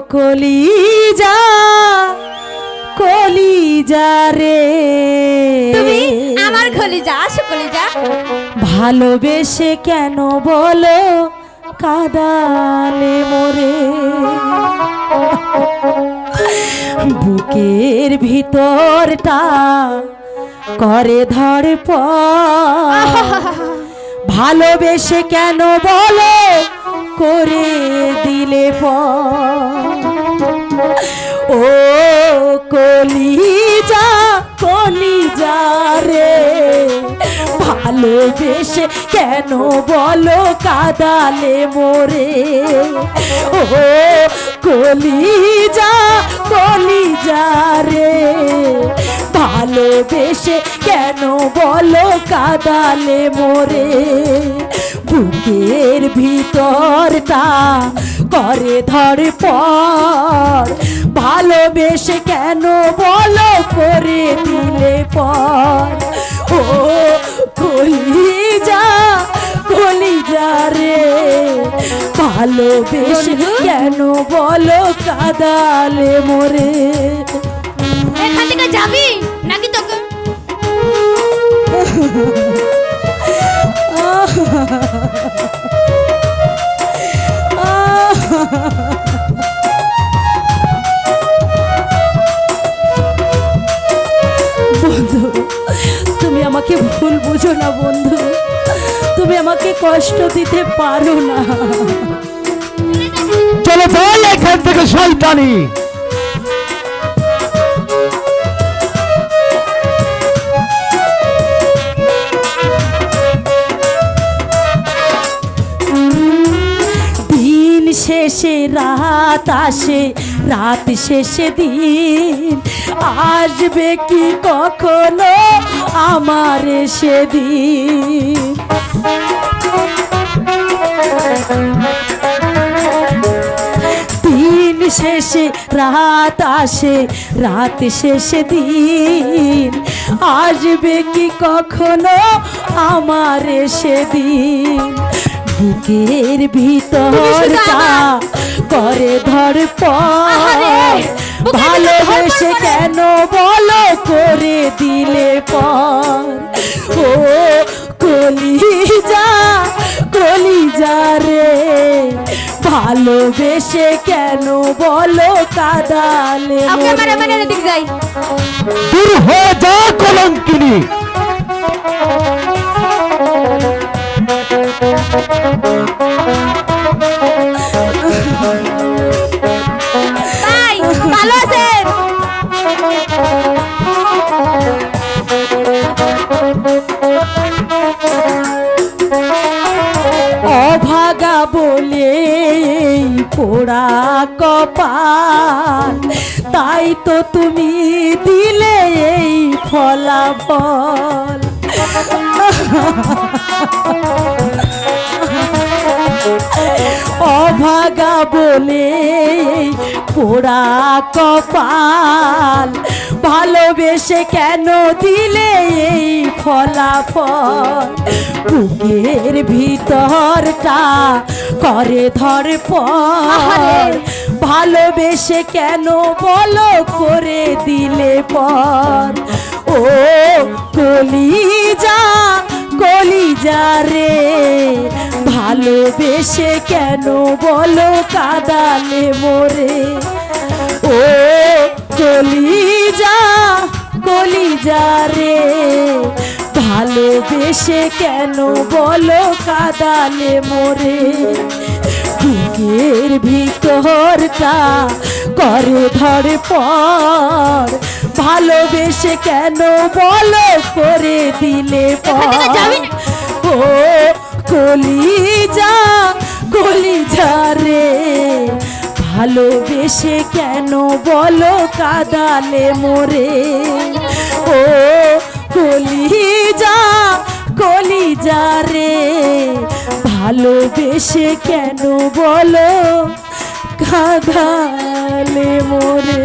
কলিজা কলিজা রে তুমি আমার কলিজা আসো কলিজা ভালোবেসে কেন বলো কাদালে মোরে বুকের ভিতরটা করে ধড়পড় ভালোবেসে কেন বলো করে দিলে ও কলিজা কলিজা রে ভালোবেসে কেন বলো কাদালে মোরে ও কলিজা কলিজা রে ভালোবেসে কেন বলো কাদালে মোরে বুকের ভিতরটা করে ধড়পড় ভালোবেসে কেন বলো করে দিলে পর ও কলিজা কলিজা রে ভালোবেসে কেন বলো কাদালে মোরে এখান থেকে যাবি নাকি তোকে বন্ধু তুমি আমাকে ভুল বুঝো না বন্ধু তুমি আমাকে কষ্ট দিতে পারো না চলো চল এখান থেকে শয়তানি দিন শেষে রাত আসে রাত শেষে দিন আসবে কি কখনো আমার সেদিন দিন শেষে রাত আসে রাত শেষে দিন আসবে কি কখনো আমার সেদিন বুকের ভিতরটা করে ধড়পড় ভালোবেসে কেন বলো করে দিলে পর ও কলিজা কলিজা রে ভালোবেসে কেন বলো কাদালে দূর হয়ে যা কলঙ্কিনী ভালো আছেন অভাগা বলে পোড়া কপাল তাই তো তুমি দিলে এই ফলাফল অভাগা বলে পোড়া কপাল ভালোবেসে কেন দিলে এই ফলাফল বুকের ভিতরটা করে ধড়পড় ভালোবেসে কেন বলো করে দিলে পর ও কলিজা কলিজা রে ভালোবেসে কেন বলো কাদালে মোরে ও কলিজা কলিজা রে ভালোবেসে কেন বলো কাদালে মোরে বুকের ভিতরটা করে ধড়পড় ভালোবেসে কেন বলো করে দিলে পর ও কলিজা কলিজা রে ভালোবেসে কেন বলো কাদালে মোরে ও কলিজা কলিজা রে ভালোবেসে কেন বলো কাদালে মোরে।